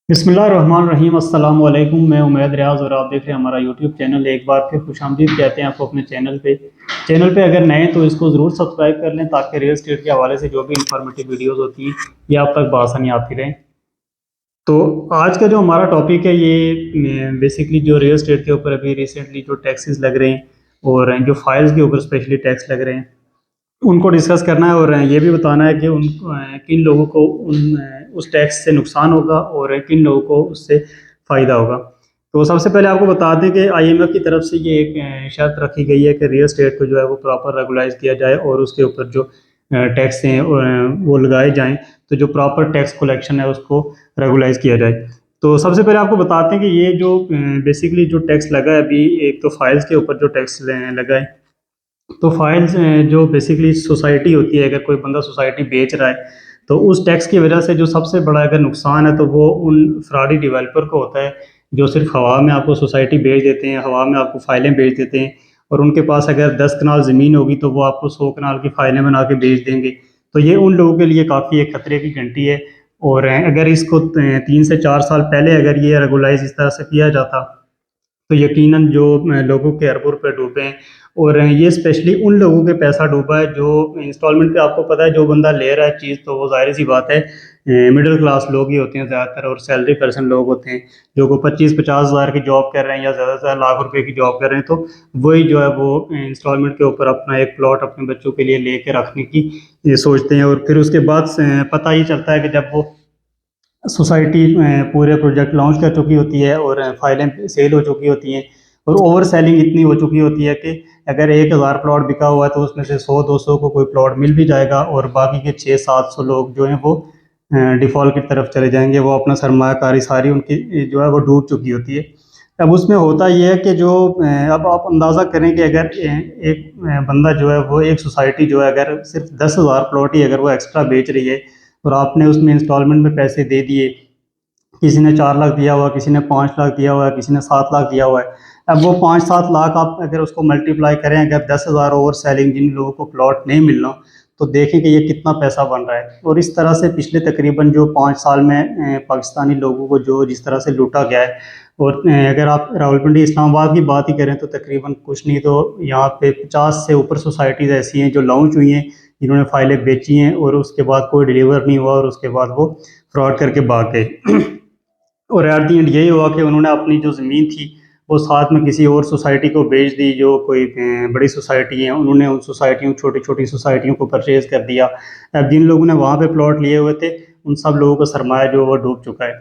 बिस्मिल्लाहिर्रहमानिर्रहीम अस्सलाम वालेकुम। मैं उमैद रियाज और आप देख रहे हैं हमारा यूट्यूब चैनल। एक बार फिर खुशामदीद कहते हैं आपको अपने चैनल पे अगर नए हैं तो इसको ज़रूर सब्सक्राइब कर लें ताकि रियल एस्टेट के हवाले से जो भी इंफॉर्मेटिव वीडियोस होती हैं ये आप तक बआसानी आती रहें। तो आज का जो हमारा टॉपिक है ये बेसिकली जो रियल एस्टेट के ऊपर अभी रिसेंटली जो टैक्सेस लग रहे हैं और जो फाइल्स के ऊपर स्पेशली टैक्स लग रहे हैं उनको डिस्कस करना है और ये भी बताना है कि किन लोगों को उस टैक्स से नुकसान होगा और किन लोगों को उससे फ़ायदा होगा। तो सबसे पहले आपको बता दें कि आईएमएफ की तरफ से ये एक शर्त रखी गई है कि रियल एस्टेट को जो है वो प्रॉपर रेगुलाइज किया जाए और उसके ऊपर जो टैक्स हैं वो लगाए जाएं, तो जो प्रॉपर टैक्स कलेक्शन है उसको रेगुलाइज किया जाए। तो सबसे पहले आपको बताते हैं कि ये जो बेसिकली जो टैक्स लगा है अभी, एक तो फाइल्स के ऊपर जो टैक्स लगा है, तो फाइल्स जो बेसिकली सोसाइटी होती है, अगर कोई बंदा सोसाइटी बेच रहा है तो उस टैक्स की वजह से जो सबसे बड़ा अगर नुकसान है तो वो उन फ्रॉडी डेवलपर को होता है जो सिर्फ हवा में आपको सोसाइटी बेच देते हैं, हवा में आपको फाइलें बेच देते हैं और उनके पास अगर 10 कनाल ज़मीन होगी तो वो आपको 100 कनाल की फाइलें बना के बेच देंगे। तो ये उन लोगों के लिए काफ़ी एक खतरे की घंटी है और अगर इसको 3 से 4 साल पहले अगर ये रेगुलाइज इस तरह से किया जाता तो यकीनन जो लोगों के अरबों रुपए डूबे हैं और ये स्पेशली उन लोगों के पैसा डूबा है जो इंस्टॉलमेंट पे, आपको पता है जो बंदा ले रहा है चीज़ तो वो जाहिर सी बात है मिडिल क्लास लोग ही होते हैं ज़्यादातर और सैलरी पर्सन लोग होते हैं जो को 25-50 हज़ार की जॉब कर रहे हैं या ज़्यादा से ज़्यादा लाख रुपए की जॉब कर रहे हैं, तो वही जो है वो इंस्टॉलमेंट के ऊपर अपना एक प्लॉट अपने बच्चों के लिए लेके रखने की ये सोचते हैं और फिर उसके बाद पता ही चलता है कि जब वो सोसाइटी पूरे प्रोजेक्ट लॉन्च कर चुकी होती है और फाइलें सेल हो चुकी होती हैं और ओवर सेलिंग इतनी हो चुकी होती है कि अगर 1000 प्लॉट बिका हुआ है तो उसमें से 100-200 को कोई प्लॉट मिल भी जाएगा और बाकी के 600-700 लोग जो हैं वो डिफ़ॉल्ट की तरफ चले जाएंगे। वो अपना सरमायाकारी सारी उनकी जो है वो डूब चुकी होती है। अब उसमें होता ये है कि जो अब आप अंदाज़ा करें कि अगर एक बंदा जो है वो एक सोसाइटी जो है अगर सिर्फ 10,000 प्लॉट ही अगर वो एक्स्ट्रा बेच रही है और आपने उसमें इंस्टॉलमेंट में पैसे दे दिए, किसी ने 4 लाख दिया हुआ, किसी ने 5 लाख दिया हुआ है, किसी ने 7 लाख दिया हुआ है। अब वो 5-7 लाख आप अगर उसको मल्टीप्लाई करें, अगर 10,000 ओवर सेलिंग जिन लोगों को प्लॉट नहीं मिलना, तो देखें कि ये कितना पैसा बन रहा है। और इस तरह से पिछले तकरीबन जो 5 साल में पाकिस्तानी लोगों को जो जिस तरह से लूटा गया है और अगर आप रावलपिंडी इस्लामाबाद की बात ही करें तो तकरीबन कुछ नहीं तो यहाँ पे 50 से ऊपर सोसाइटीज़ ऐसी हैं जो लॉन्च हुई हैं, जिन्होंने फाइलें बेची हैं और उसके बाद कोई डिलीवर नहीं हुआ और उसके बाद वो फ्रॉड करके भाग गए। और एट दी एंड यही हुआ कि उन्होंने अपनी जो ज़मीन थी वो साथ में किसी और सोसाइटी को बेच दी, जो कोई बड़ी सोसाइटी है, उन्होंने उन सोसाइटियों छोटी छोटी सोसाइटियों को परचेज़ कर दिया। अब जिन लोगों ने वहाँ पे प्लॉट लिए हुए थे उन सब लोगों का सरमाया जो वो डूब चुका है।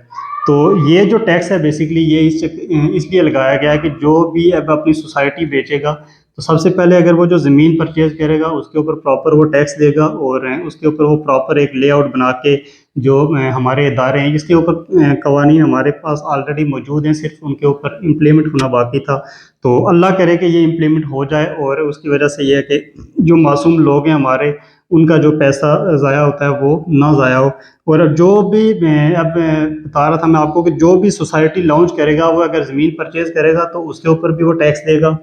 तो ये जो टैक्स है बेसिकली ये इसलिए लगाया गया है कि जो भी अब अपनी सोसाइटी बेचेगा तो सबसे पहले अगर वो जो ज़मीन परचेज़ करेगा उसके ऊपर प्रॉपर वो टैक्स देगा और उसके ऊपर वो प्रॉपर एक लेआउट बना के जो हमारे इदारे हैं जिसके ऊपर कवानीन हमारे पास ऑलरेडी मौजूद हैं, सिर्फ उनके ऊपर इम्प्लीमेंट होना बाकी था। तो अल्लाह करे कि ये इम्प्लीमेंट हो जाए और उसकी वजह से ये है कि जो मासूम लोग हैं हमारे, उनका जो पैसा ज़ाया होता है वो ना ज़ाया हो। और जो भी मैं अब बता रहा था मैं आपको कि जो भी सोसाइटी लॉन्च करेगा वो अगर ज़मीन परचेज़ करेगा तो उसके ऊपर भी वो टैक्स देगा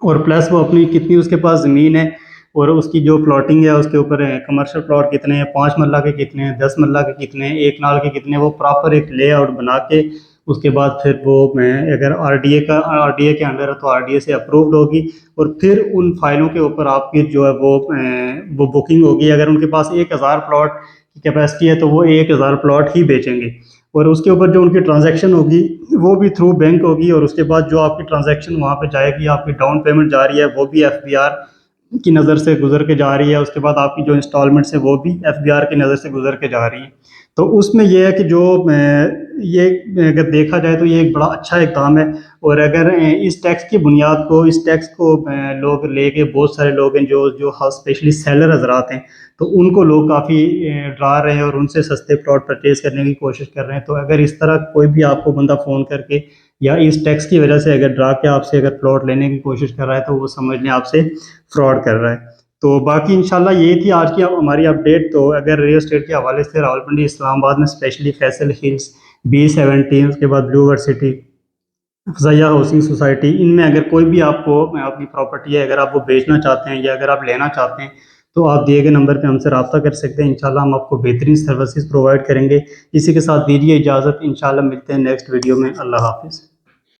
और प्लस वो अपनी कितनी उसके पास ज़मीन है और उसकी जो प्लॉटिंग है उसके ऊपर कमर्शियल प्लॉट कितने हैं, 5 मरला के कितने हैं, 10 मरला के कितने हैं, 1 नाल के कितने हैं, वो प्रॉपर एक लेआउट बना के उसके बाद फिर वो मैं अगर आरडीए के अंडर है तो आरडीए से अप्रूव्ड होगी और फिर उन फाइलों के ऊपर आपकी जो है वो बुकिंग होगी। अगर उनके पास 1000 प्लॉट की कैपेसिटी है तो वो 1000 प्लॉट ही बेचेंगे और उसके ऊपर जो उनकी ट्रांजैक्शन होगी वो भी थ्रू बैंक होगी और उसके बाद जो आपकी ट्रांजैक्शन वहाँ पे जाएगी, आपकी डाउन पेमेंट जा रही है वो भी एफबीआर की नज़र से गुजर के जा रही है, उसके बाद आपकी जो इंस्टॉलमेंट्स है वो भी एफबीआर की नज़र से गुजर के जा रही है। तो उसमें यह है कि जो ये अगर देखा जाए तो ये एक बड़ा अच्छा इक़दाम है और अगर इस टैक्स की बुनियाद को, इस टैक्स को लोग लेके, बहुत सारे लोग हैं जो जो स्पेशली सेलर हजरात हैं तो उनको लोग काफ़ी डरा रहे हैं और उनसे सस्ते प्लॉट परचेज़ करने की कोशिश कर रहे हैं। तो अगर इस तरह कोई भी आपको बंदा फ़ोन करके या इस टैक्स की वजह से अगर डरा के आपसे अगर प्लॉट लेने की कोशिश कर रहा है तो वो समझ लें आपसे फ्रॉड कर रहा है। तो बाकी इंशाल्लाह ये थी आज की हमारी अपडेट। तो अगर रियल एस्टेट के हवाले से रावलपिंडी इस्लामाबाद में स्पेशली फैसल हिल्स, B17, उसके बाद blue world city, Fazaia housing society, इनमें अगर कोई भी आपको अपनी प्रॉपर्टी है अगर आप वो बेचना चाहते हैं या अगर आप लेना चाहते हैं तो आप दिए गए नंबर पे हमसे रब्ता कर सकते हैं। इंशाल्लाह हम आपको बेहतरीन सर्विसेज प्रोवाइड करेंगे। इसी के साथ दीजिए इजाज़त, इंशाल्लाह मिलते हैं नेक्स्ट वीडियो में। अल्लाह हाफिज़।